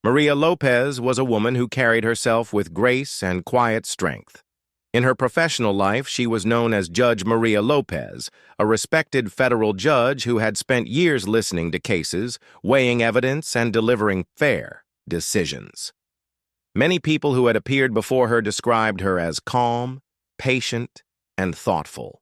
Maria Lopez was a woman who carried herself with grace and quiet strength. In her professional life, she was known as Judge Maria Lopez, a respected federal judge who had spent years listening to cases, weighing evidence, and delivering fair decisions. Many people who had appeared before her described her as calm, patient, and thoughtful.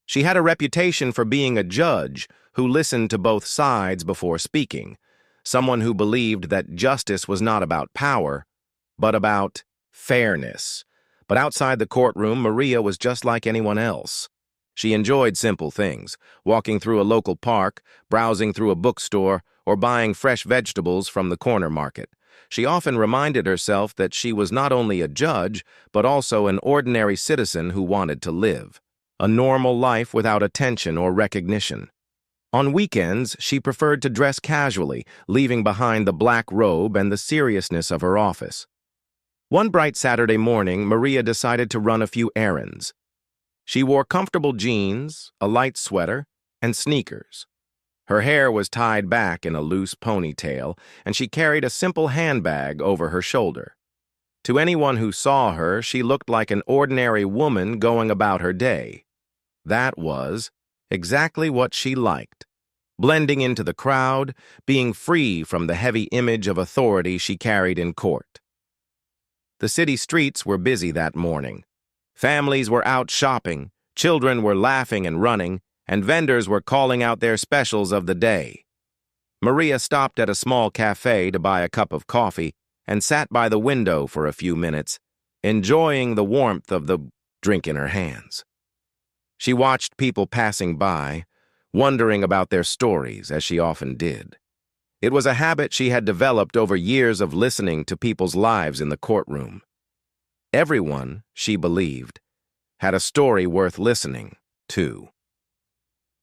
She had a reputation for being a judge who listened to both sides before speaking, someone who believed that justice was not about power, but about fairness. But outside the courtroom, Maria was just like anyone else. She enjoyed simple things, walking through a local park, browsing through a bookstore, or buying fresh vegetables from the corner market. She often reminded herself that she was not only a judge, but also an ordinary citizen who wanted to live a normal life without attention or recognition. On weekends, she preferred to dress casually, leaving behind the black robe and the seriousness of her office. One bright Saturday morning, Maria decided to run a few errands. She wore comfortable jeans, a light sweater, and sneakers. Her hair was tied back in a loose ponytail, and she carried a simple handbag over her shoulder. To anyone who saw her, she looked like an ordinary woman going about her day. That was exactly what she liked, blending into the crowd, being free from the heavy image of authority she carried in court. The city streets were busy that morning. Families were out shopping, children were laughing and running, and vendors were calling out their specials of the day. Maria stopped at a small cafe to buy a cup of coffee and sat by the window for a few minutes, enjoying the warmth of the drink in her hands. She watched people passing by, wondering about their stories, as she often did. It was a habit she had developed over years of listening to people's lives in the courtroom. Everyone, she believed, had a story worth listening to.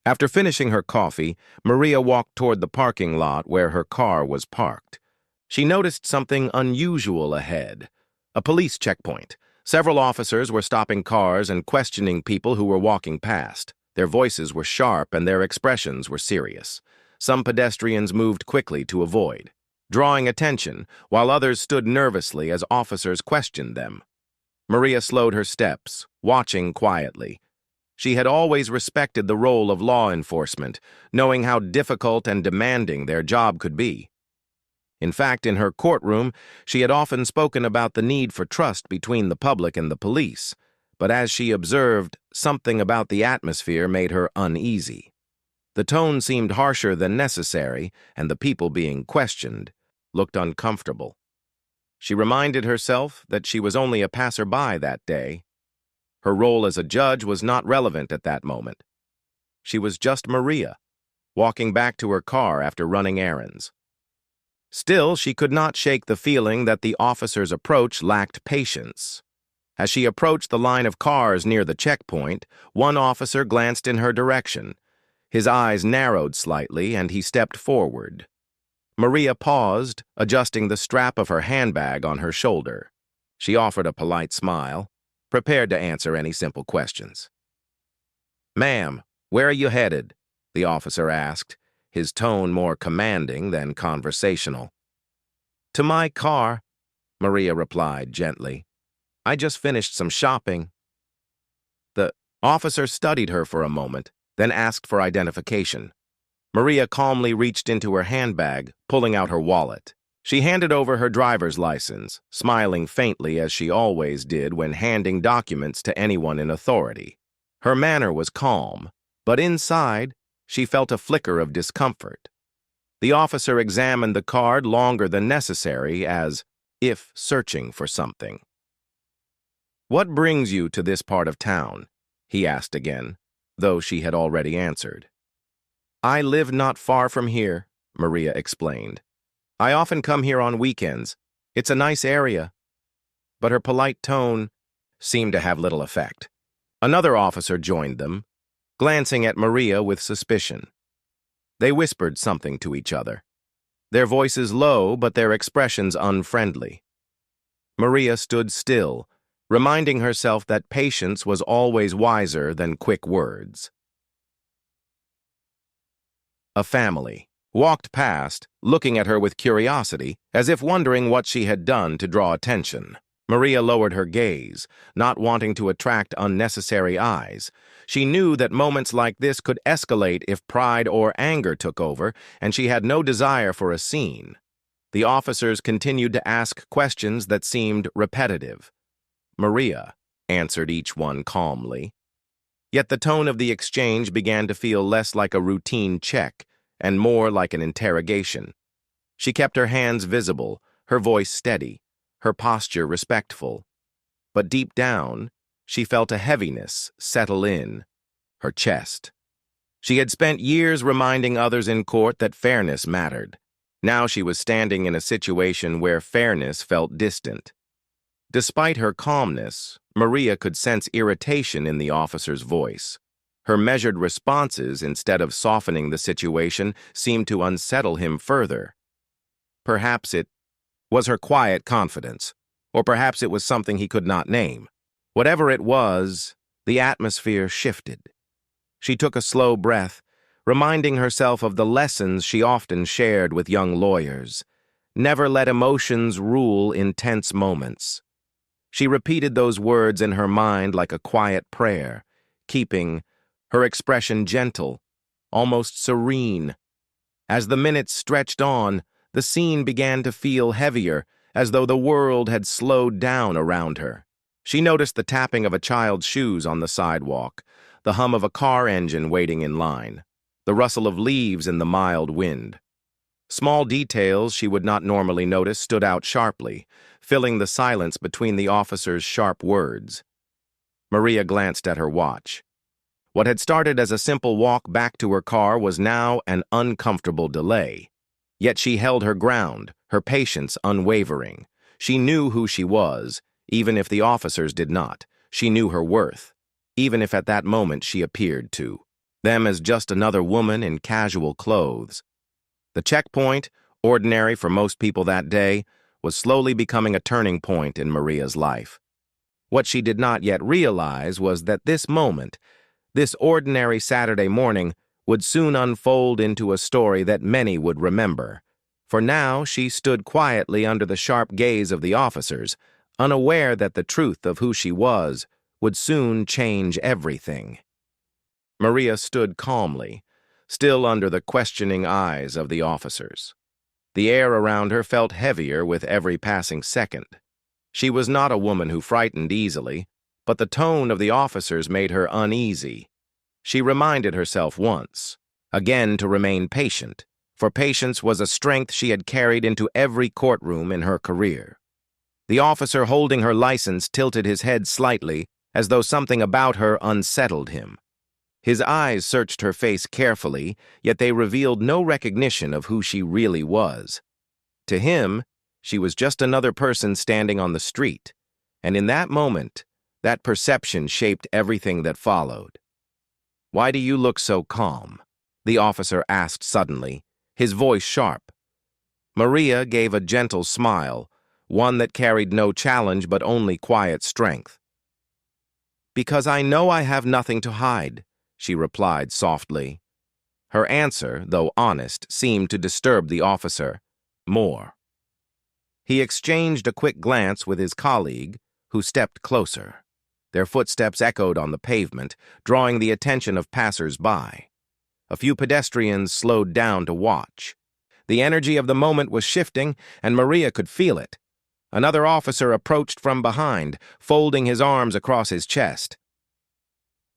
After finishing her coffee, Maria walked toward the parking lot where her car was parked. She noticed something unusual ahead: a police checkpoint. Several officers were stopping cars and questioning people who were walking past. Their voices were sharp and their expressions were serious. Some pedestrians moved quickly to avoid, drawing attention, while others stood nervously as officers questioned them. Maria slowed her steps, watching quietly. She had always respected the role of law enforcement, knowing how difficult and demanding their job could be. In fact, in her courtroom, she had often spoken about the need for trust between the public and the police, but as she observed, something about the atmosphere made her uneasy. The tone seemed harsher than necessary, and the people being questioned looked uncomfortable. She reminded herself that she was only a passerby that day. Her role as a judge was not relevant at that moment. She was just Maria, walking back to her car after running errands. Still, she could not shake the feeling that the officer's approach lacked patience. As she approached the line of cars near the checkpoint, one officer glanced in her direction. His eyes narrowed slightly, and he stepped forward. Maria paused, adjusting the strap of her handbag on her shoulder. She offered a polite smile, prepared to answer any simple questions. "Ma'am, where are you headed?" the officer asked, his tone more commanding than conversational. "To my car," Maria replied gently. "I just finished some shopping." The officer studied her for a moment, then asked for identification. Maria calmly reached into her handbag, pulling out her wallet. She handed over her driver's license, smiling faintly as she always did when handing documents to anyone in authority. Her manner was calm, but inside, she felt a flicker of discomfort. The officer examined the card longer than necessary, as if searching for something. "What brings you to this part of town?" he asked again, though she had already answered. "I live not far from here," Maria explained. "I often come here on weekends. It's a nice area." But her polite tone seemed to have little effect. Another officer joined them, glancing at Maria with suspicion. They whispered something to each other, their voices low but their expressions unfriendly. Maria stood still, reminding herself that patience was always wiser than quick words. A family. walked past, looking at her with curiosity, as if wondering what she had done to draw attention. Maria lowered her gaze, not wanting to attract unnecessary eyes. She knew that moments like this could escalate if pride or anger took over, and she had no desire for a scene. The officers continued to ask questions that seemed repetitive. Maria answered each one calmly. Yet the tone of the exchange began to feel less like a routine check and more like an interrogation. She kept her hands visible, her voice steady, her posture respectful. But deep down, she felt a heaviness settle in her chest. She had spent years reminding others in court that fairness mattered. Now she was standing in a situation where fairness felt distant. Despite her calmness, Maria could sense irritation in the officer's voice. Her measured responses, instead of softening the situation, seemed to unsettle him further. Perhaps it was her quiet confidence, or perhaps it was something he could not name. Whatever it was, the atmosphere shifted. She took a slow breath, reminding herself of the lessons she often shared with young lawyers. Never let emotions rule intense moments. She repeated those words in her mind like a quiet prayer, keeping her expression gentle, almost serene. As the minutes stretched on, the scene began to feel heavier, as though the world had slowed down around her. She noticed the tapping of a child's shoes on the sidewalk, the hum of a car engine waiting in line, the rustle of leaves in the mild wind. Small details she would not normally notice stood out sharply, filling the silence between the officer's sharp words. Maria glanced at her watch. What had started as a simple walk back to her car was now an uncomfortable delay. Yet she held her ground, her patience unwavering. She knew who she was, even if the officers did not. She knew her worth, even if at that moment she appeared to them as just another woman in casual clothes. The checkpoint, ordinary for most people that day, was slowly becoming a turning point in Maria's life. What she did not yet realize was that this moment, this ordinary Saturday morning, would soon unfold into a story that many would remember. For now she stood quietly under the sharp gaze of the officers, unaware that the truth of who she was would soon change everything. Maria stood calmly, still under the questioning eyes of the officers. The air around her felt heavier with every passing second. She was not a woman who frightened easily, but the tone of the officers made her uneasy. She reminded herself once, again, to remain patient, for patience was a strength she had carried into every courtroom in her career. The officer holding her license tilted his head slightly, as though something about her unsettled him. His eyes searched her face carefully, yet they revealed no recognition of who she really was. To him, she was just another person standing on the street, and in that moment, that perception shaped everything that followed. "Why do you look so calm?" the officer asked suddenly, his voice sharp. Maria gave a gentle smile, one that carried no challenge but only quiet strength. "Because I know I have nothing to hide," she replied softly. Her answer, though honest, seemed to disturb the officer more. He exchanged a quick glance with his colleague, who stepped closer. Their footsteps echoed on the pavement, drawing the attention of passers-by. A few pedestrians slowed down to watch. The energy of the moment was shifting, and Maria could feel it. Another officer approached from behind, folding his arms across his chest.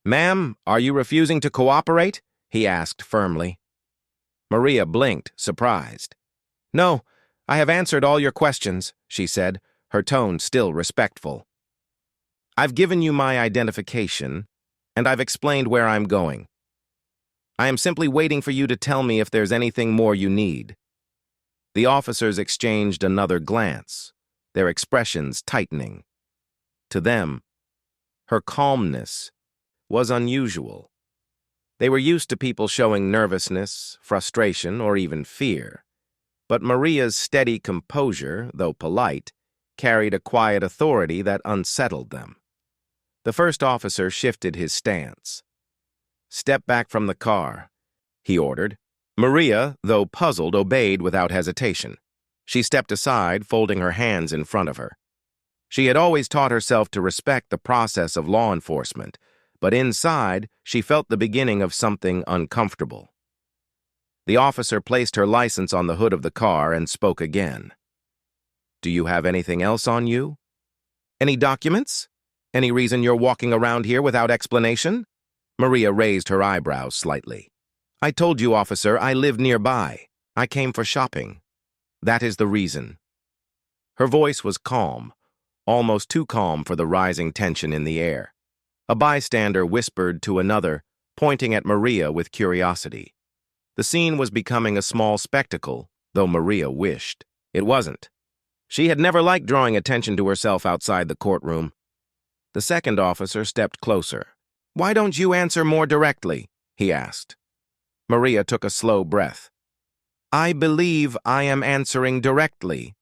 "Ma'am, are you refusing to cooperate?" he asked firmly. Maria blinked, surprised. "No, I have answered all your questions," she said, her tone still respectful. "I've given you my identification, and I've explained where I'm going. I am simply waiting for you to tell me if there's anything more you need." The officers exchanged another glance, their expressions tightening. To them, her calmness was unusual. They were used to people showing nervousness, frustration, or even fear. But Maria's steady composure, though polite, carried a quiet authority that unsettled them. The first officer shifted his stance. "Step back from the car," he ordered. Maria, though puzzled, obeyed without hesitation. She stepped aside, folding her hands in front of her. She had always taught herself to respect the process of law enforcement, but inside, she felt the beginning of something uncomfortable. The officer placed her license on the hood of the car and spoke again. "Do you have anything else on you? Any documents? Any reason you're walking around here without explanation?" Maria raised her eyebrows slightly. "I told you, officer, I live nearby. I came for shopping. That is the reason." Her voice was calm, almost too calm for the rising tension in the air. A bystander whispered to another, pointing at Maria with curiosity. The scene was becoming a small spectacle, though Maria wished it wasn't. She had never liked drawing attention to herself outside the courtroom. The second officer stepped closer. "Why don't you answer more directly?" he asked. Maria took a slow breath. "I believe I am answering directly.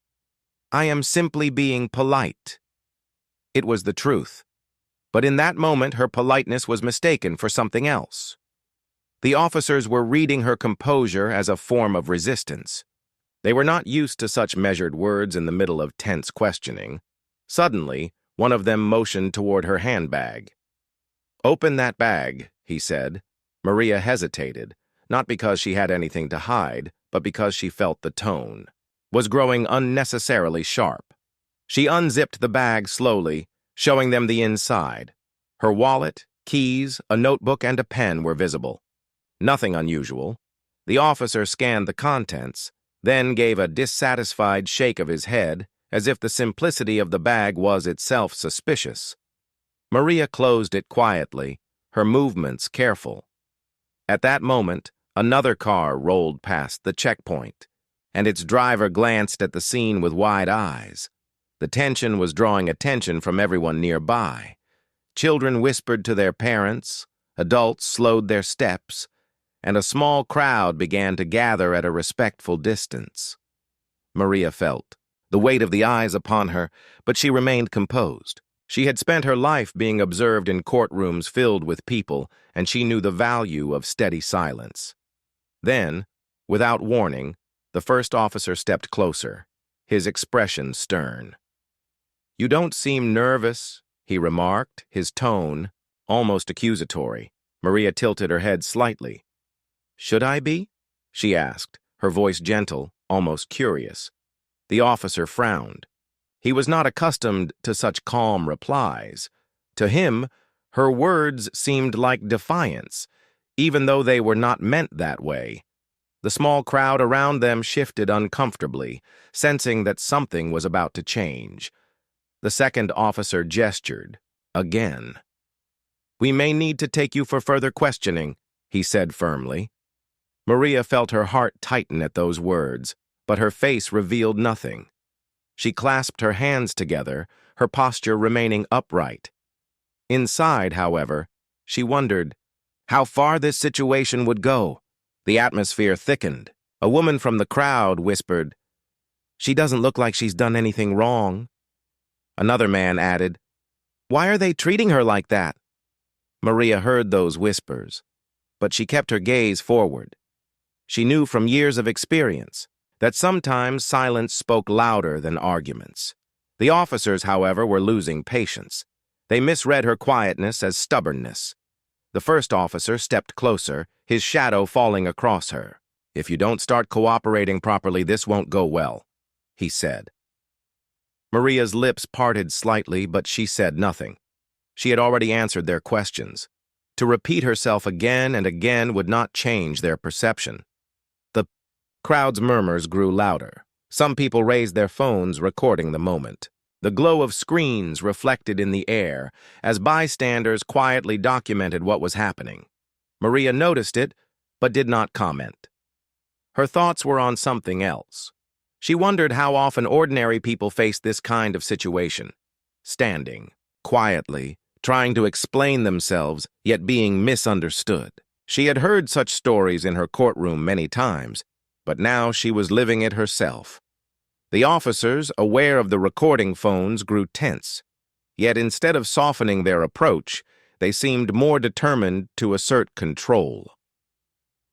I am simply being polite." It was the truth. But in that moment, her politeness was mistaken for something else. The officers were reading her composure as a form of resistance. They were not used to such measured words in the middle of tense questioning. Suddenly, one of them motioned toward her handbag. "Open that bag," he said. Maria hesitated, not because she had anything to hide, but because she felt the tone was growing unnecessarily sharp. She unzipped the bag slowly, showing them the inside. Her wallet, keys, a notebook, and a pen were visible. Nothing unusual. The officer scanned the contents, then gave a dissatisfied shake of his head, as if the simplicity of the bag was itself suspicious. Maria closed it quietly, her movements careful. At that moment, another car rolled past the checkpoint, and its driver glanced at the scene with wide eyes. The tension was drawing attention from everyone nearby. Children whispered to their parents, adults slowed their steps, and a small crowd began to gather at a respectful distance. Maria felt the weight of the eyes upon her, but she remained composed. She had spent her life being observed in courtrooms filled with people, and she knew the value of steady silence. Then, without warning, the first officer stepped closer, his expression stern. "You don't seem nervous," he remarked, his tone almost accusatory. Maria tilted her head slightly. "Should I be?" she asked, her voice gentle, almost curious. The officer frowned. He was not accustomed to such calm replies. To him, her words seemed like defiance, even though they were not meant that way. The small crowd around them shifted uncomfortably, sensing that something was about to change. The second officer gestured, again. "We may need to take you for further questioning," he said firmly. Maria felt her heart tighten at those words, but her face revealed nothing. She clasped her hands together, her posture remaining upright. Inside, however, she wondered how far this situation would go. The atmosphere thickened. A woman from the crowd whispered, "She doesn't look like she's done anything wrong." Another man added, "Why are they treating her like that?" Maria heard those whispers, but she kept her gaze forward. She knew from years of experience that sometimes silence spoke louder than arguments. The officers, however, were losing patience. They misread her quietness as stubbornness. The first officer stepped closer, his shadow falling across her. "If you don't start cooperating properly, this won't go well," he said. Maria's lips parted slightly, but she said nothing. She had already answered their questions. To repeat herself again and again would not change their perception. The crowd's murmurs grew louder. Some people raised their phones, recording the moment. The glow of screens reflected in the air as bystanders quietly documented what was happening. Maria noticed it, but did not comment. Her thoughts were on something else. She wondered how often ordinary people face this kind of situation, standing, quietly, trying to explain themselves, yet being misunderstood. She had heard such stories in her courtroom many times, but now she was living it herself. The officers, aware of the recording phones, grew tense. Yet instead of softening their approach, they seemed more determined to assert control.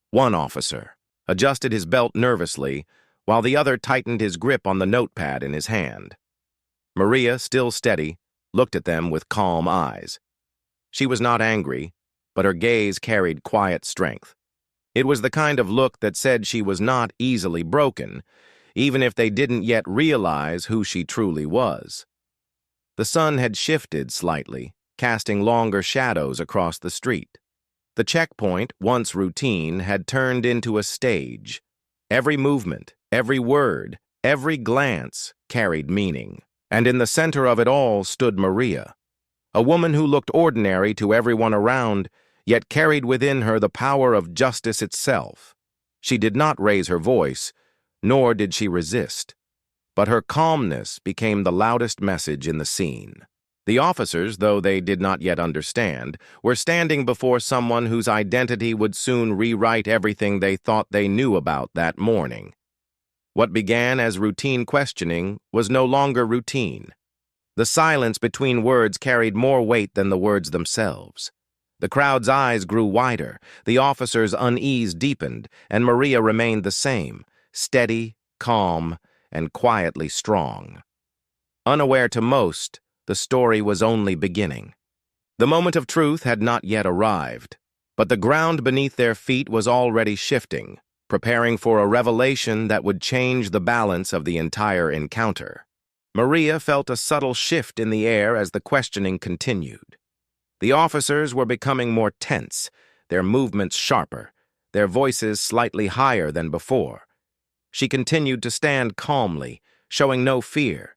One officer, adjusted his belt nervously, while the other tightened his grip on the notepad in his hand. Maria, still steady, looked at them with calm eyes. She was not angry, but her gaze carried quiet strength. It was the kind of look that said she was not easily broken, even if they didn't yet realize who she truly was. The sun had shifted slightly, casting longer shadows across the street. The checkpoint, once routine, had turned into a stage. Every movement, every word, every glance carried meaning. And in the center of it all stood Maria, a woman who looked ordinary to everyone around, yet carried within her the power of justice itself. She did not raise her voice, nor did she resist, but her calmness became the loudest message in the scene. The officers, though they did not yet understand, were standing before someone whose identity would soon rewrite everything they thought they knew about that morning. What began as routine questioning was no longer routine. The silence between words carried more weight than the words themselves. The crowd's eyes grew wider, the officer's unease deepened, and Maria remained the same, steady, calm, and quietly strong. Unaware to most, the story was only beginning. The moment of truth had not yet arrived, but the ground beneath their feet was already shifting, preparing for a revelation that would change the balance of the entire encounter. Maria felt a subtle shift in the air as the questioning continued. The officers were becoming more tense, their movements sharper, their voices slightly higher than before. She continued to stand calmly, showing no fear,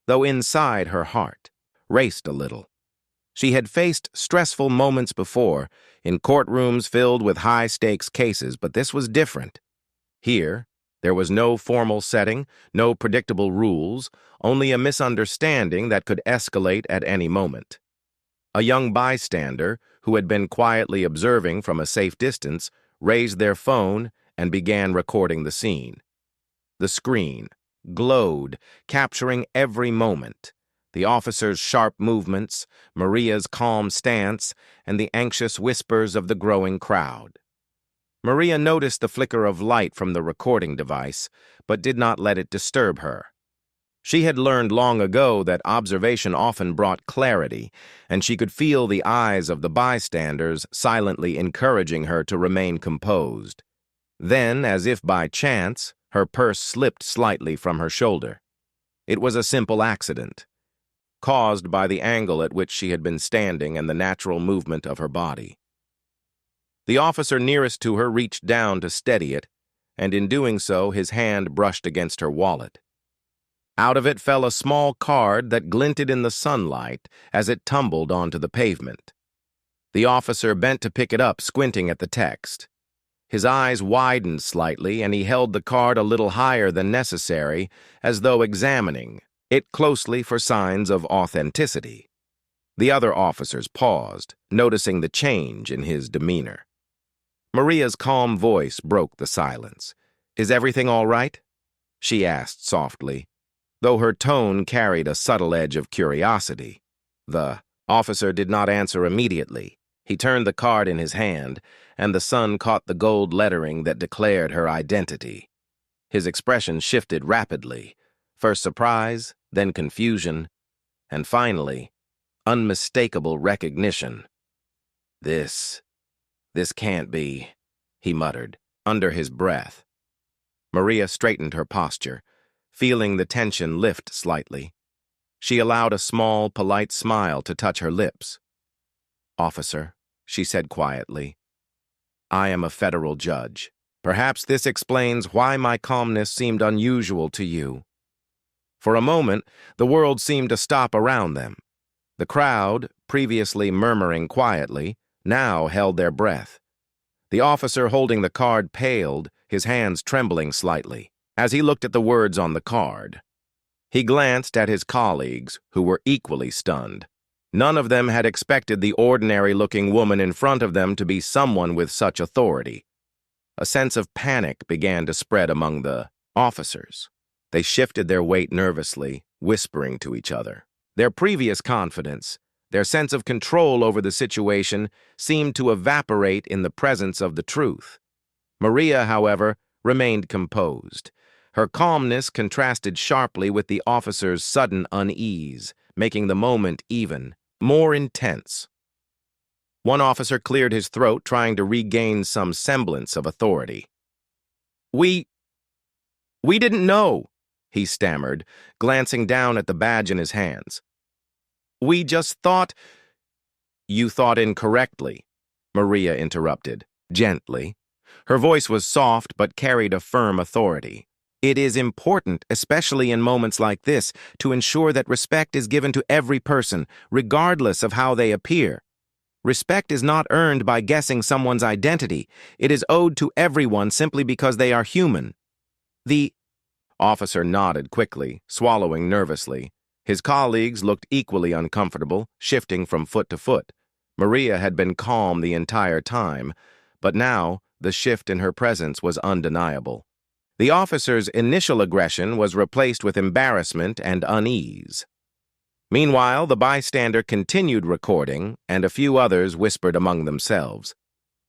though inside her heart raced a little. She had faced stressful moments before, in courtrooms filled with high-stakes cases, but this was different. Here, there was no formal setting, no predictable rules, only a misunderstanding that could escalate at any moment. A young bystander, who had been quietly observing from a safe distance, raised their phone and began recording the scene. The screen glowed, capturing every moment. The officer's sharp movements, Maria's calm stance, and the anxious whispers of the growing crowd. Maria noticed the flicker of light from the recording device, but did not let it disturb her. She had learned long ago that observation often brought clarity, and she could feel the eyes of the bystanders silently encouraging her to remain composed. Then, as if by chance, her purse slipped slightly from her shoulder. It was a simple accident, caused by the angle at which she had been standing and the natural movement of her body. The officer nearest to her reached down to steady it, and in doing so, his hand brushed against her wallet. Out of it fell a small card that glinted in the sunlight as it tumbled onto the pavement. The officer bent to pick it up, squinting at the text. His eyes widened slightly, and he held the card a little higher than necessary, as though examining it closely for signs of authenticity. The other officers paused, noticing the change in his demeanor. Maria's calm voice broke the silence. "Is everything all right?" she asked softly, though her tone carried a subtle edge of curiosity. The officer did not answer immediately. He turned the card in his hand, and the sun caught the gold lettering that declared her identity. His expression shifted rapidly, first surprise, then confusion, and finally, unmistakable recognition. This can't be," he muttered, under his breath. Maria straightened her posture, feeling the tension lift slightly. She allowed a small, polite smile to touch her lips. "Officer," she said quietly, "I am a federal judge. Perhaps this explains why my calmness seemed unusual to you." For a moment, the world seemed to stop around them. The crowd, previously murmuring quietly, now held their breath. The officer holding the card paled, his hands trembling slightly, as he looked at the words on the card. He glanced at his colleagues, who were equally stunned. None of them had expected the ordinary-looking woman in front of them to be someone with such authority. A sense of panic began to spread among the officers. They shifted their weight nervously, whispering to each other. Their previous confidence, their sense of control over the situation, seemed to evaporate in the presence of the truth. Maria, however, remained composed. Her calmness contrasted sharply with the officer's sudden unease, making the moment even more intense. One officer cleared his throat, trying to regain some semblance of authority. We didn't know," he stammered, glancing down at the badge in his hands. "We just thought—" "You thought incorrectly," Maria interrupted, gently. Her voice was soft but carried a firm authority. "It is important, especially in moments like this, to ensure that respect is given to every person, regardless of how they appear. Respect is not earned by guessing someone's identity. It is owed to everyone simply because they are human." The officer nodded quickly, swallowing nervously. His colleagues looked equally uncomfortable, shifting from foot to foot. Maria had been calm the entire time, but now the shift in her presence was undeniable. The officer's initial aggression was replaced with embarrassment and unease. Meanwhile, the bystander continued recording, and a few others whispered among themselves.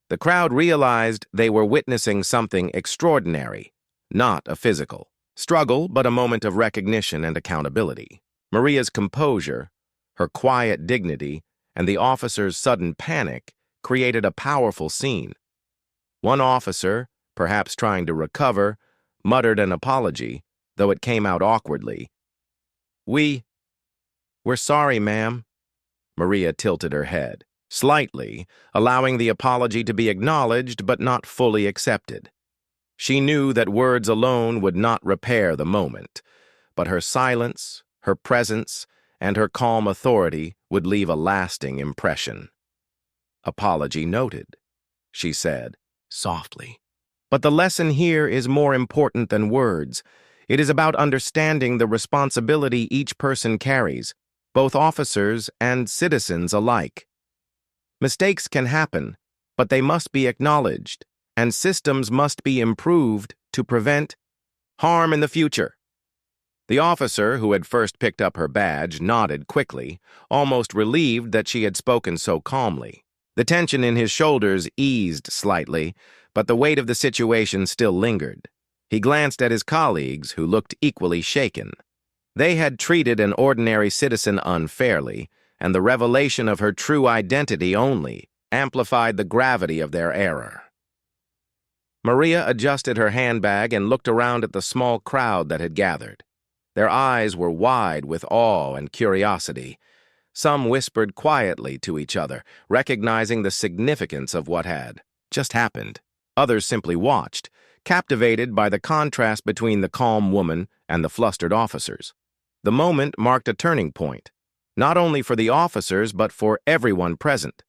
The crowd realized they were witnessing something extraordinary, not a physical struggle, but a moment of recognition and accountability. Maria's composure, her quiet dignity, and the officer's sudden panic created a powerful scene. One officer, perhaps trying to recover, muttered an apology, though it came out awkwardly. We're sorry, ma'am." Maria tilted her head, slightly, allowing the apology to be acknowledged but not fully accepted. She knew that words alone would not repair the moment, but her silence, her presence, and her calm authority would leave a lasting impression. "Apology noted," she said, softly. "But the lesson here is more important than words. It is about understanding the responsibility each person carries, both officers and citizens alike. Mistakes can happen, but they must be acknowledged, and systems must be improved to prevent harm in the future." The officer, who had first picked up her badge, nodded quickly, almost relieved that she had spoken so calmly. The tension in his shoulders eased slightly, but the weight of the situation still lingered. He glanced at his colleagues, who looked equally shaken. They had treated an ordinary citizen unfairly, and the revelation of her true identity only amplified the gravity of their error. Maria adjusted her handbag and looked around at the small crowd that had gathered. Their eyes were wide with awe and curiosity. Some whispered quietly to each other, recognizing the significance of what had just happened. Others simply watched, captivated by the contrast between the calm woman and the flustered officers. The moment marked a turning point, not only for the officers but for everyone present.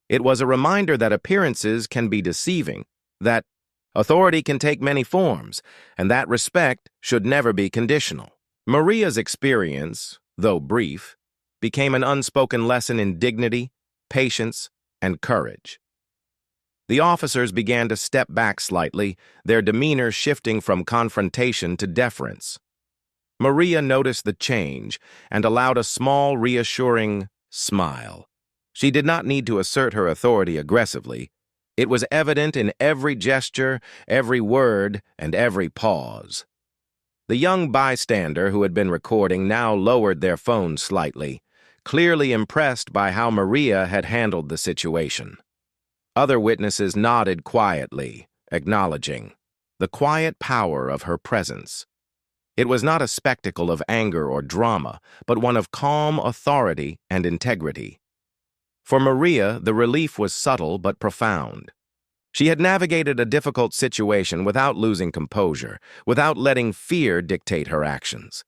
It was a reminder that appearances can be deceiving, that authority can take many forms, and that respect should never be conditional. Maria's experience, though brief, became an unspoken lesson in dignity, patience, and courage. The officers began to step back slightly, their demeanor shifting from confrontation to deference. Maria noticed the change and allowed a small, reassuring smile. She did not need to assert her authority aggressively. It was evident in every gesture, every word, and every pause. The young bystander who had been recording now lowered their phone slightly, clearly impressed by how Maria had handled the situation. Other witnesses nodded quietly, acknowledging the quiet power of her presence. It was not a spectacle of anger or drama, but one of calm authority and integrity. For Maria, the relief was subtle but profound. She had navigated a difficult situation without losing composure, without letting fear dictate her actions.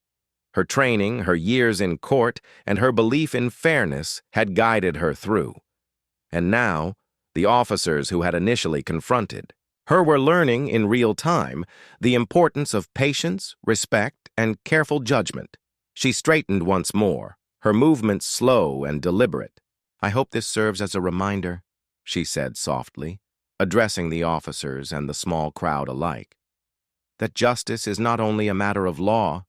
Her training, her years in court, and her belief in fairness had guided her through. And now, the officers who had initially confronted her were learning in real time the importance of patience, respect, and careful judgment. She straightened once more, her movements slow and deliberate. "I hope this serves as a reminder," she said softly, addressing the officers and the small crowd alike, "that justice is not only a matter of law,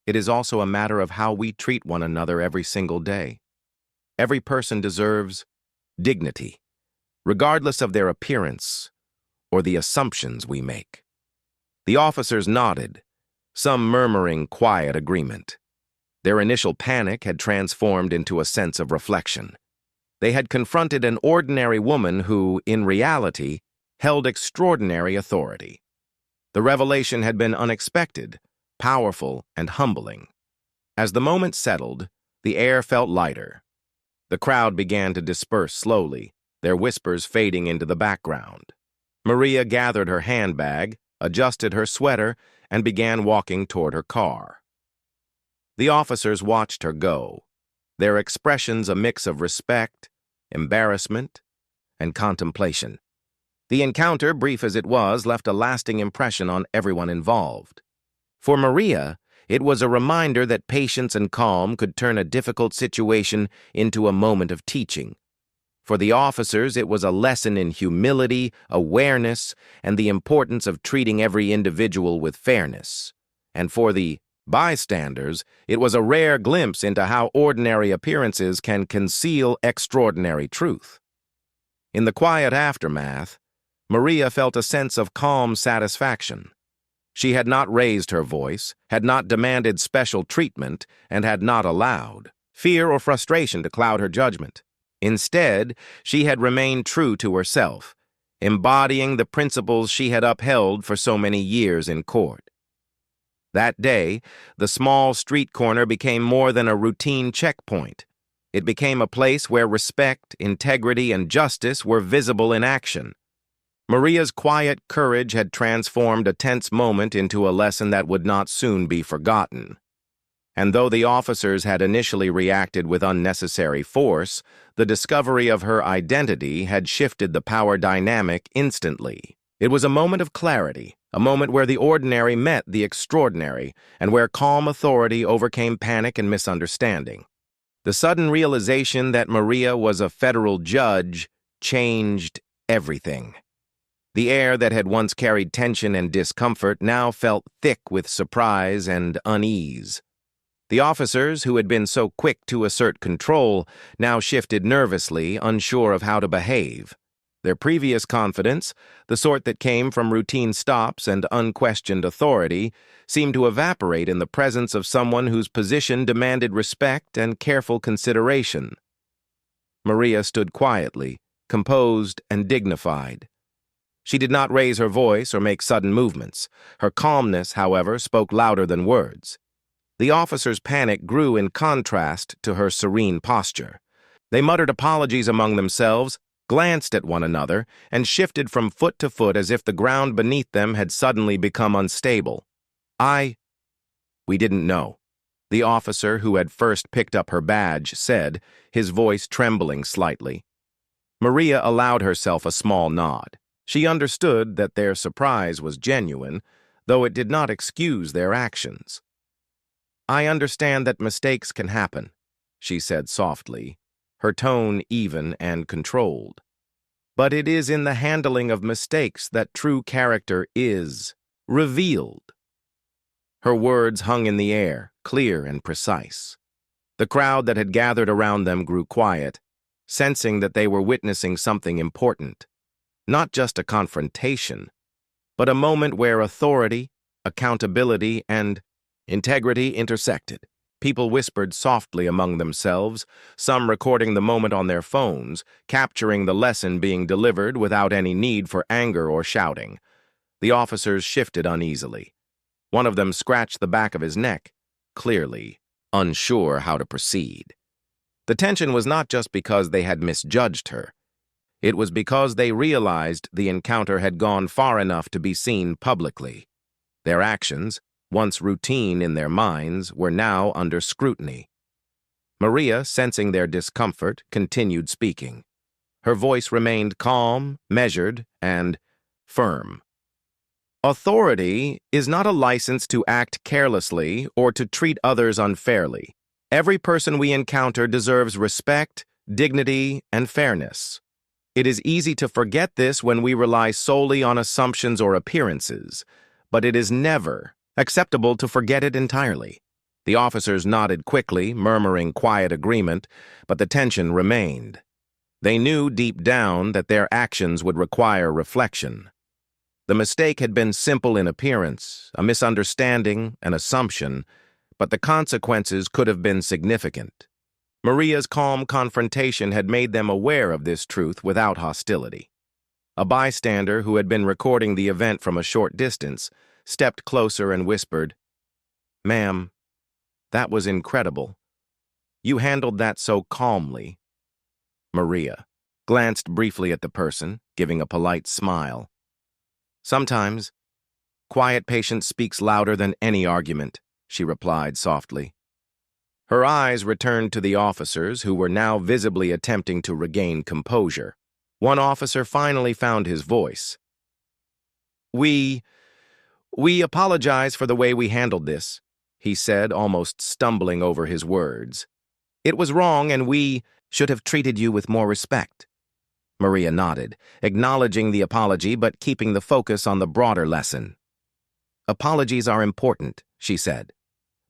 it is also a matter of how we treat one another every single day. Every person deserves dignity, regardless of their appearance or the assumptions we make." The officers nodded, some murmuring quiet agreement. Their initial panic had transformed into a sense of reflection. They had confronted an ordinary woman who, in reality, held extraordinary authority. The revelation had been unexpected, powerful, and humbling. As the moment settled, the air felt lighter. The crowd began to disperse slowly, their whispers fading into the background. Maria gathered her handbag, adjusted her sweater, and began walking toward her car. The officers watched her go, their expressions a mix of respect, embarrassment, and contemplation. The encounter, brief as it was, left a lasting impression on everyone involved. For Maria, it was a reminder that patience and calm could turn a difficult situation into a moment of teaching. For the officers, it was a lesson in humility, awareness, and the importance of treating every individual with fairness. And for the bystanders, it was a rare glimpse into how ordinary appearances can conceal extraordinary truth. In the quiet aftermath, Maria felt a sense of calm satisfaction. She had not raised her voice, had not demanded special treatment, and had not allowed fear or frustration to cloud her judgment. Instead, she had remained true to herself, embodying the principles she had upheld for so many years in court. That day, the small street corner became more than a routine checkpoint. It became a place where respect, integrity, and justice were visible in action. Maria's quiet courage had transformed a tense moment into a lesson that would not soon be forgotten. And though the officers had initially reacted with unnecessary force, the discovery of her identity had shifted the power dynamic instantly. It was a moment of clarity, a moment where the ordinary met the extraordinary, and where calm authority overcame panic and misunderstanding. The sudden realization that Maria was a federal judge changed everything. The air that had once carried tension and discomfort now felt thick with surprise and unease. The officers, who had been so quick to assert control, now shifted nervously, unsure of how to behave. Their previous confidence, the sort that came from routine stops and unquestioned authority, seemed to evaporate in the presence of someone whose position demanded respect and careful consideration. Maria stood quietly, composed and dignified. She did not raise her voice or make sudden movements. Her calmness, however, spoke louder than words. The officers' panic grew in contrast to her serene posture. They muttered apologies among themselves, glanced at one another, and shifted from foot to foot as if the ground beneath them had suddenly become unstable. We didn't know," the officer who had first picked up her badge said, his voice trembling slightly. Maria allowed herself a small nod. She understood that their surprise was genuine, though it did not excuse their actions. "I understand that mistakes can happen," she said softly, her tone even and controlled. "But it is in the handling of mistakes that true character is revealed." Her words hung in the air, clear and precise. The crowd that had gathered around them grew quiet, sensing that they were witnessing something important. Not just a confrontation, but a moment where authority, accountability, and integrity intersected. People whispered softly among themselves, some recording the moment on their phones, capturing the lesson being delivered without any need for anger or shouting. The officers shifted uneasily. One of them scratched the back of his neck, clearly unsure how to proceed. The tension was not just because they had misjudged her. It was because they realized the encounter had gone far enough to be seen publicly. Their actions, once routine in their minds, were now under scrutiny. Maria, sensing their discomfort, continued speaking. Her voice remained calm, measured, and firm. "Authority is not a license to act carelessly or to treat others unfairly. Every person we encounter deserves respect, dignity, and fairness. It is easy to forget this when we rely solely on assumptions or appearances, but it is never acceptable to forget it entirely." The officers nodded quickly, murmuring quiet agreement, but the tension remained. They knew deep down that their actions would require reflection. The mistake had been simple in appearance, a misunderstanding, an assumption, but the consequences could have been significant. Maria's calm confrontation had made them aware of this truth without hostility. A bystander who had been recording the event from a short distance stepped closer and whispered, "Ma'am, that was incredible. You handled that so calmly." Maria glanced briefly at the person, giving a polite smile. "Sometimes, quiet patience speaks louder than any argument," she replied softly. Her eyes returned to the officers, who were now visibly attempting to regain composure. One officer finally found his voice. We apologize for the way we handled this," he said, almost stumbling over his words. "It was wrong, and we should have treated you with more respect." Maria nodded, acknowledging the apology but keeping the focus on the broader lesson. "Apologies are important," she said,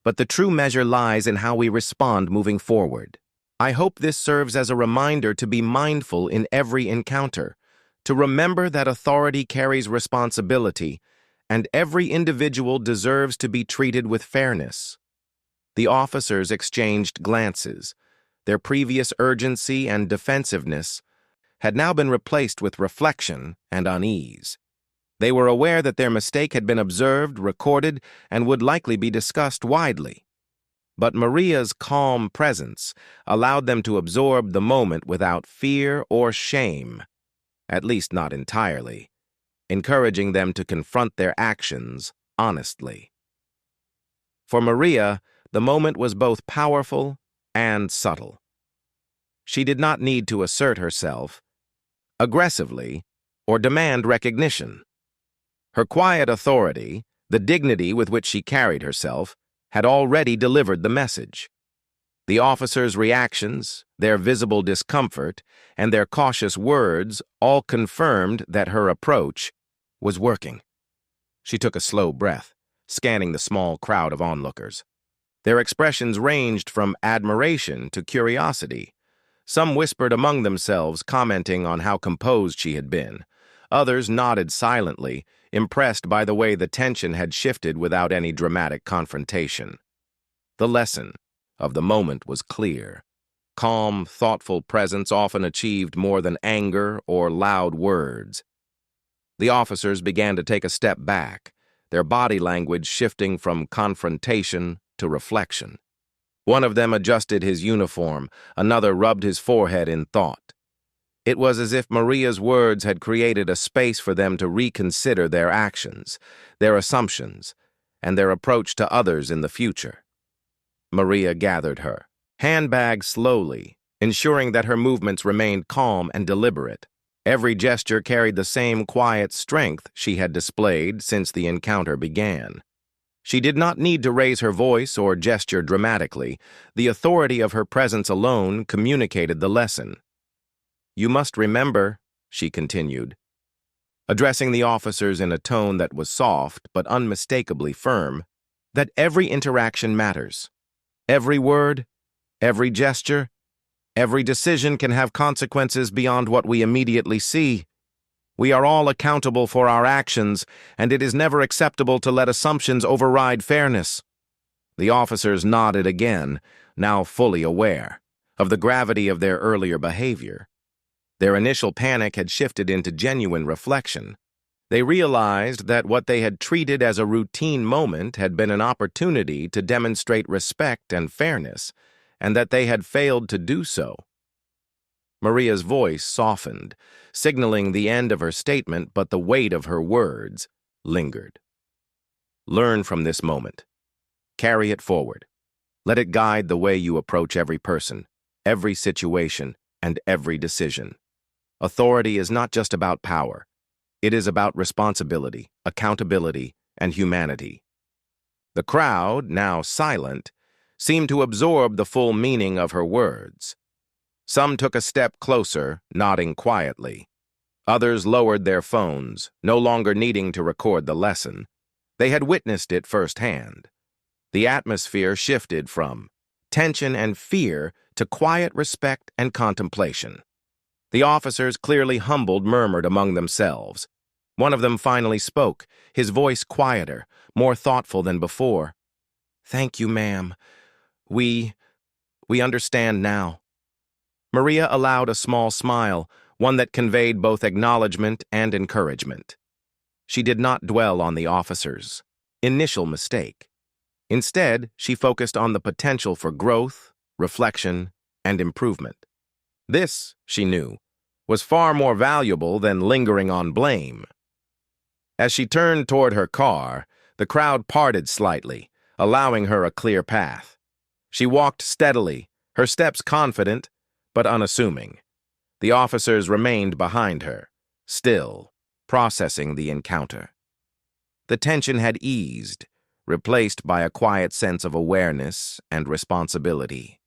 "but the true measure lies in how we respond moving forward. I hope this serves as a reminder to be mindful in every encounter, to remember that authority carries responsibility, and every individual deserves to be treated with fairness." The officers exchanged glances. Their previous urgency and defensiveness had now been replaced with reflection and unease. They were aware that their mistake had been observed, recorded, and would likely be discussed widely. But Maria's calm presence allowed them to absorb the moment without fear or shame, at least not entirely, encouraging them to confront their actions honestly. For Maria, the moment was both powerful and subtle. She did not need to assert herself aggressively or demand recognition. Her quiet authority, the dignity with which she carried herself, had already delivered the message. The officers' reactions, their visible discomfort, and their cautious words all confirmed that her approach was working. She took a slow breath, scanning the small crowd of onlookers. Their expressions ranged from admiration to curiosity. Some whispered among themselves, commenting on how composed she had been. Others nodded silently, impressed by the way the tension had shifted without any dramatic confrontation. The lesson of the moment was clear. Calm, thoughtful presence often achieved more than anger or loud words. The officers began to take a step back, their body language shifting from confrontation to reflection. One of them adjusted his uniform, another rubbed his forehead in thought. It was as if Maria's words had created a space for them to reconsider their actions, their assumptions, and their approach to others in the future. Maria gathered her handbag slowly, ensuring that her movements remained calm and deliberate. Every gesture carried the same quiet strength she had displayed since the encounter began. She did not need to raise her voice or gesture dramatically. The authority of her presence alone communicated the lesson. "You must remember," she continued, addressing the officers in a tone that was soft but unmistakably firm, "that every interaction matters. Every word, every gesture, every decision can have consequences beyond what we immediately see. We are all accountable for our actions, and it is never acceptable to let assumptions override fairness." The officers nodded again, now fully aware of the gravity of their earlier behavior. Their initial panic had shifted into genuine reflection. They realized that what they had treated as a routine moment had been an opportunity to demonstrate respect and fairness, and that they had failed to do so. Maria's voice softened, signaling the end of her statement, but the weight of her words lingered. Learn from this moment. Carry it forward. Let it guide the way you approach every person, every situation, and every decision. Authority is not just about power. It is about responsibility, accountability, and humanity. The crowd, now silent, seemed to absorb the full meaning of her words. Some took a step closer, nodding quietly. Others lowered their phones, no longer needing to record the lesson. They had witnessed it firsthand. The atmosphere shifted from tension and fear to quiet respect and contemplation. The officers, clearly humbled, murmured among themselves, One of them finally spoke, his voice quieter, more thoughtful than before. "Thank you, ma'am. We understand now." Maria allowed a small smile, one that conveyed both acknowledgement and encouragement. She did not dwell on the officer's initial mistake. Instead, she focused on the potential for growth, reflection, and improvement. This, she knew, was far more valuable than lingering on blame. As she turned toward her car, the crowd parted slightly, allowing her a clear path. She walked steadily, her steps confident but unassuming. The officers remained behind her, still, processing the encounter. The tension had eased, replaced by a quiet sense of awareness and responsibility.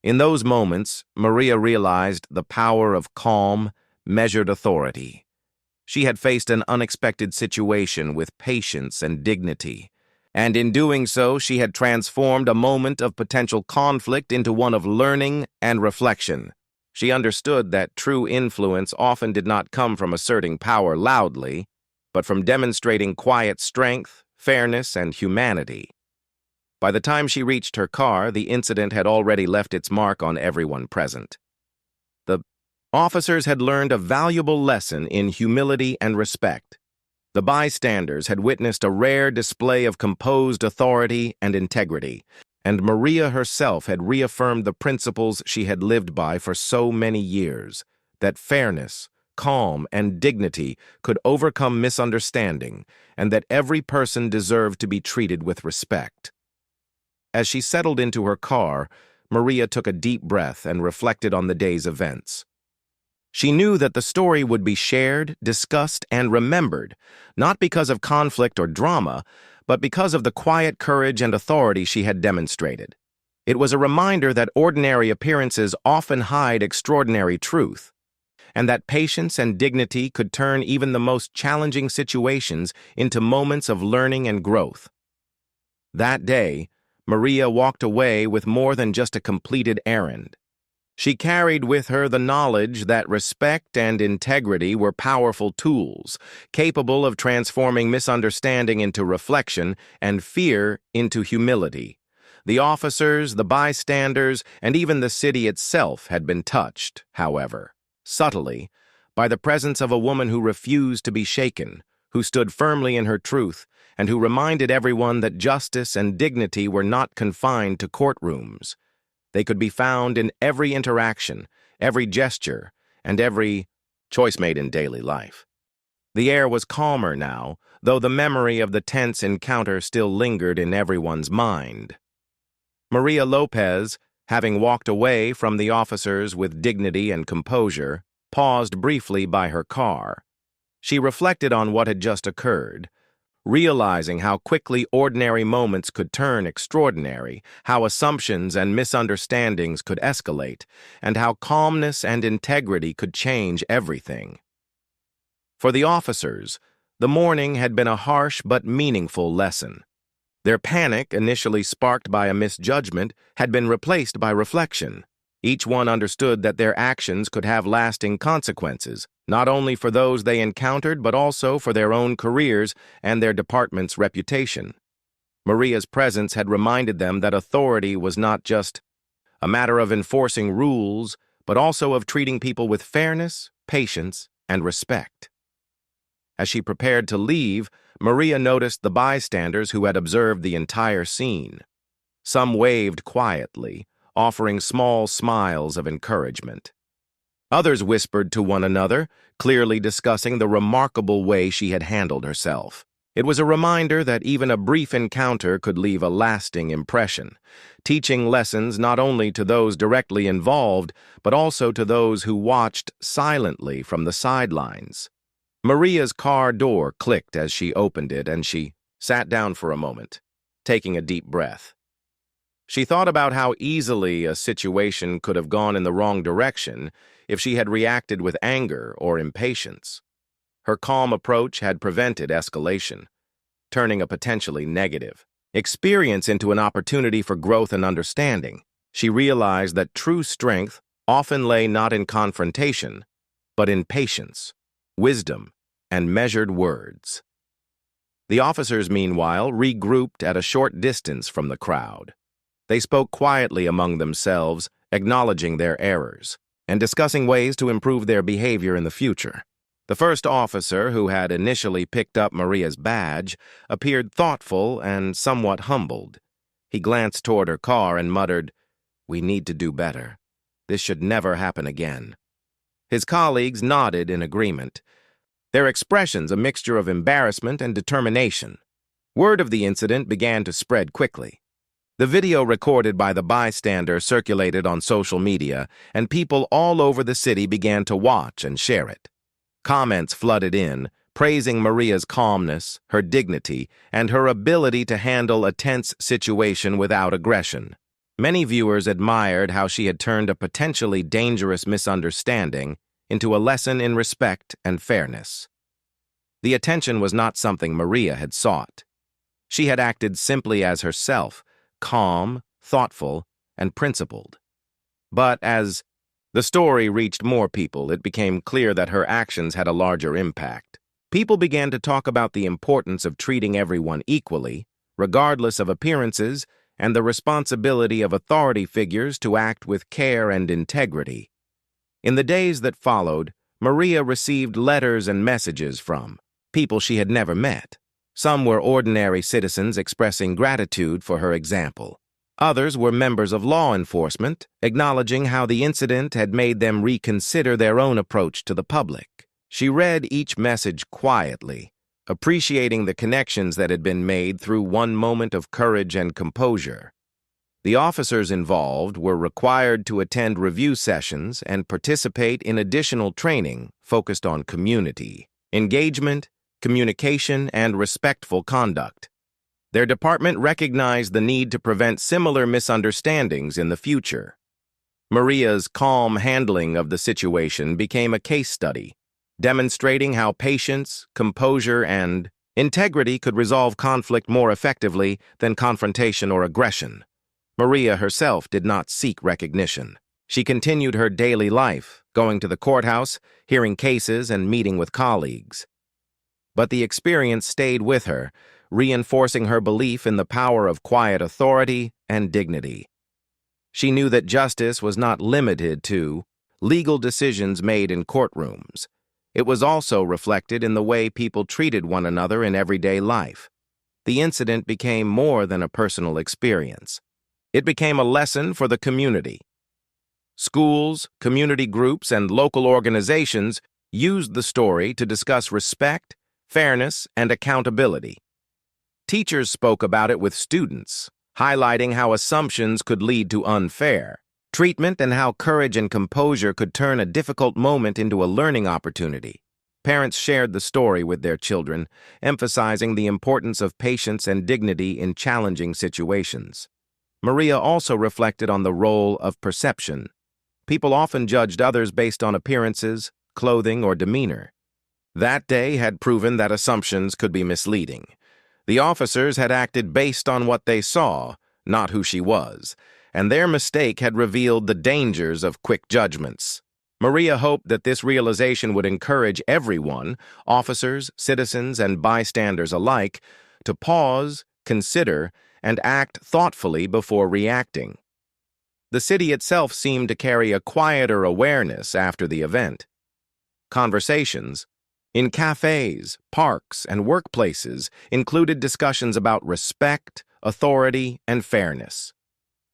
In those moments, Maria realized the power of calm, measured authority. She had faced an unexpected situation with patience and dignity, and in doing so, she had transformed a moment of potential conflict into one of learning and reflection. She understood that true influence often did not come from asserting power loudly, but from demonstrating quiet strength, fairness, and humanity. By the time she reached her car, the incident had already left its mark on everyone present. The officers had learned a valuable lesson in humility and respect. The bystanders had witnessed a rare display of composed authority and integrity, and Maria herself had reaffirmed the principles she had lived by for so many years, that fairness, calm, and dignity could overcome misunderstanding, and that every person deserved to be treated with respect. As she settled into her car, Maria took a deep breath and reflected on the day's events. She knew that the story would be shared, discussed, and remembered, not because of conflict or drama, but because of the quiet courage and authority she had demonstrated. It was a reminder that ordinary appearances often hide extraordinary truth, and that patience and dignity could turn even the most challenging situations into moments of learning and growth. That day, Maria walked away with more than just a completed errand. She carried with her the knowledge that respect and integrity were powerful tools, capable of transforming misunderstanding into reflection and fear into humility. The officers, the bystanders, and even the city itself had been touched, however, subtly, by the presence of a woman who refused to be shaken, who stood firmly in her truth, and who reminded everyone that justice and dignity were not confined to courtrooms. They could be found in every interaction, every gesture, and every choice made in daily life. The air was calmer now, though the memory of the tense encounter still lingered in everyone's mind. Maria Lopez, having walked away from the officers with dignity and composure, paused briefly by her car. She reflected on what had just occurred, realizing how quickly ordinary moments could turn extraordinary, how assumptions and misunderstandings could escalate, and how calmness and integrity could change everything. For the officers, the morning had been a harsh but meaningful lesson. Their panic, initially sparked by a misjudgment, had been replaced by reflection. Each one understood that their actions could have lasting consequences, not only for those they encountered, but also for their own careers and their department's reputation. Maria's presence had reminded them that authority was not just a matter of enforcing rules, but also of treating people with fairness, patience, and respect. As she prepared to leave, Maria noticed the bystanders who had observed the entire scene. Some waved quietly, offering small smiles of encouragement. Others whispered to one another, clearly discussing the remarkable way she had handled herself. It was a reminder that even a brief encounter could leave a lasting impression, teaching lessons not only to those directly involved, but also to those who watched silently from the sidelines. Maria's car door clicked as she opened it, and she sat down for a moment, taking a deep breath. She thought about how easily a situation could have gone in the wrong direction if she had reacted with anger or impatience. Her calm approach had prevented escalation, turning a potentially negative experience into an opportunity for growth and understanding. She realized that true strength often lay not in confrontation, but in patience, wisdom, and measured words. The officers, meanwhile, regrouped at a short distance from the crowd. They spoke quietly among themselves, acknowledging their errors, and discussing ways to improve their behavior in the future. The first officer, who had initially picked up Maria's badge, appeared thoughtful and somewhat humbled. He glanced toward her car and muttered, "We need to do better. This should never happen again." His colleagues nodded in agreement, their expressions a mixture of embarrassment and determination. Word of the incident began to spread quickly. The video recorded by the bystander circulated on social media, and people all over the city began to watch and share it. Comments flooded in, praising Maria's calmness, her dignity, and her ability to handle a tense situation without aggression. Many viewers admired how she had turned a potentially dangerous misunderstanding into a lesson in respect and fairness. The attention was not something Maria had sought. She had acted simply as herself, calm, thoughtful, and principled. But as the story reached more people, it became clear that her actions had a larger impact. People began to talk about the importance of treating everyone equally, regardless of appearances, and the responsibility of authority figures to act with care and integrity. In the days that followed, Maria received letters and messages from people she had never met. Some were ordinary citizens expressing gratitude for her example. Others were members of law enforcement, acknowledging how the incident had made them reconsider their own approach to the public. She read each message quietly, appreciating the connections that had been made through one moment of courage and composure. The officers involved were required to attend review sessions and participate in additional training focused on community, engagement, communication, and respectful conduct. Their department recognized the need to prevent similar misunderstandings in the future. Maria's calm handling of the situation became a case study, demonstrating how patience, composure, and integrity could resolve conflict more effectively than confrontation or aggression. Maria herself did not seek recognition. She continued her daily life, going to the courthouse, hearing cases, and meeting with colleagues. But the experience stayed with her, reinforcing her belief in the power of quiet authority and dignity. She knew that justice was not limited to legal decisions made in courtrooms. It was also reflected in the way people treated one another in everyday life. The incident became more than a personal experience. It became a lesson for the community. Schools, community groups, and local organizations used the story to discuss respect, fairness, and accountability. Teachers spoke about it with students, highlighting how assumptions could lead to unfair treatment and how courage and composure could turn a difficult moment into a learning opportunity. Parents shared the story with their children, emphasizing the importance of patience and dignity in challenging situations. Maria also reflected on the role of perception. People often judged others based on appearances, clothing, or demeanor. That day had proven that assumptions could be misleading. The officers had acted based on what they saw, not who she was, and their mistake had revealed the dangers of quick judgments. Maria hoped that this realization would encourage everyone, officers, citizens, and bystanders alike, to pause, consider, and act thoughtfully before reacting. The city itself seemed to carry a quieter awareness after the event. Conversations in cafes, parks, and workplaces included discussions about respect, authority, and fairness.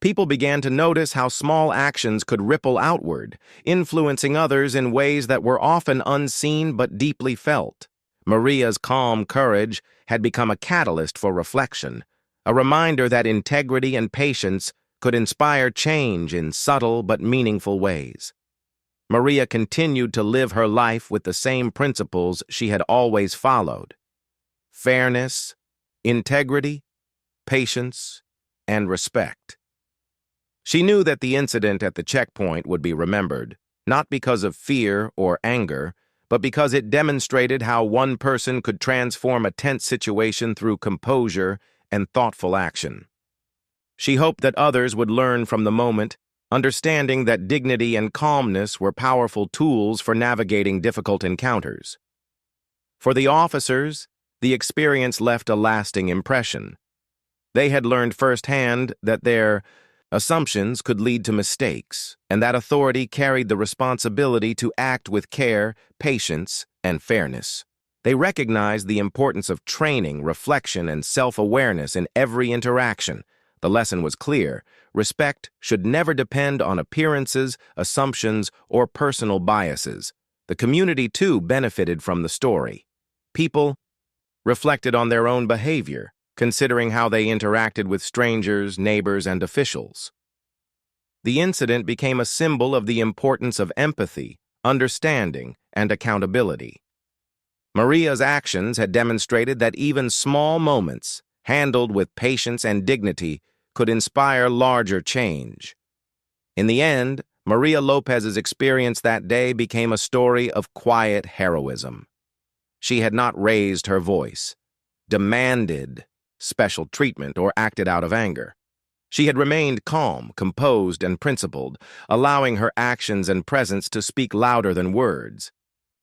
People began to notice how small actions could ripple outward, influencing others in ways that were often unseen but deeply felt. Maria's calm courage had become a catalyst for reflection, a reminder that integrity and patience could inspire change in subtle but meaningful ways. Maria continued to live her life with the same principles she had always followed: fairness, integrity, patience, and respect. She knew that the incident at the checkpoint would be remembered, not because of fear or anger, but because it demonstrated how one person could transform a tense situation through composure and thoughtful action. She hoped that others would learn from the moment, understanding that dignity and calmness were powerful tools for navigating difficult encounters. For the officers, the experience left a lasting impression. They had learned firsthand that their assumptions could lead to mistakes, and that authority carried the responsibility to act with care, patience, and fairness. They recognized the importance of training, reflection, and self-awareness in every interaction. The lesson was clear. Respect should never depend on appearances, assumptions, or personal biases. The community, too, benefited from the story. People reflected on their own behavior, considering how they interacted with strangers, neighbors, and officials. The incident became a symbol of the importance of empathy, understanding, and accountability. Maria's actions had demonstrated that even small moments, handled with patience and dignity, could inspire larger change. In the end, Maria Lopez's experience that day became a story of quiet heroism. She had not raised her voice, demanded special treatment, or acted out of anger. She had remained calm, composed, and principled, allowing her actions and presence to speak louder than words.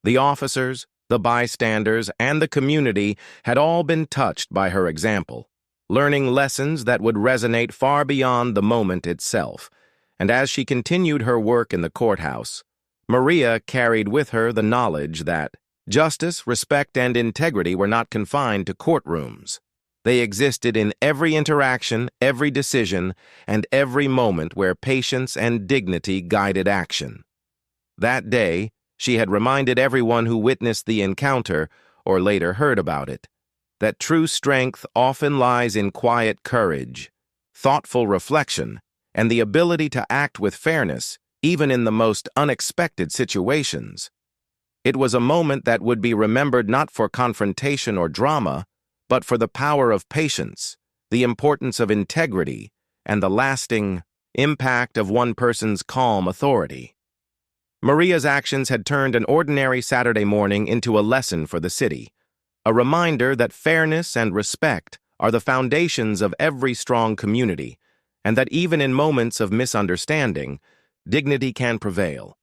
The officers, the bystanders, and the community had all been touched by her example, learning lessons that would resonate far beyond the moment itself. And as she continued her work in the courthouse, Maria carried with her the knowledge that justice, respect, and integrity were not confined to courtrooms. They existed in every interaction, every decision, and every moment where patience and dignity guided action. That day, she had reminded everyone who witnessed the encounter, or later heard about it, that true strength often lies in quiet courage, thoughtful reflection, and the ability to act with fairness, even in the most unexpected situations. It was a moment that would be remembered not for confrontation or drama, but for the power of patience, the importance of integrity, and the lasting impact of one person's calm authority. Maria's actions had turned an ordinary Saturday morning into a lesson for the city, a reminder that fairness and respect are the foundations of every strong community, and that even in moments of misunderstanding, dignity can prevail.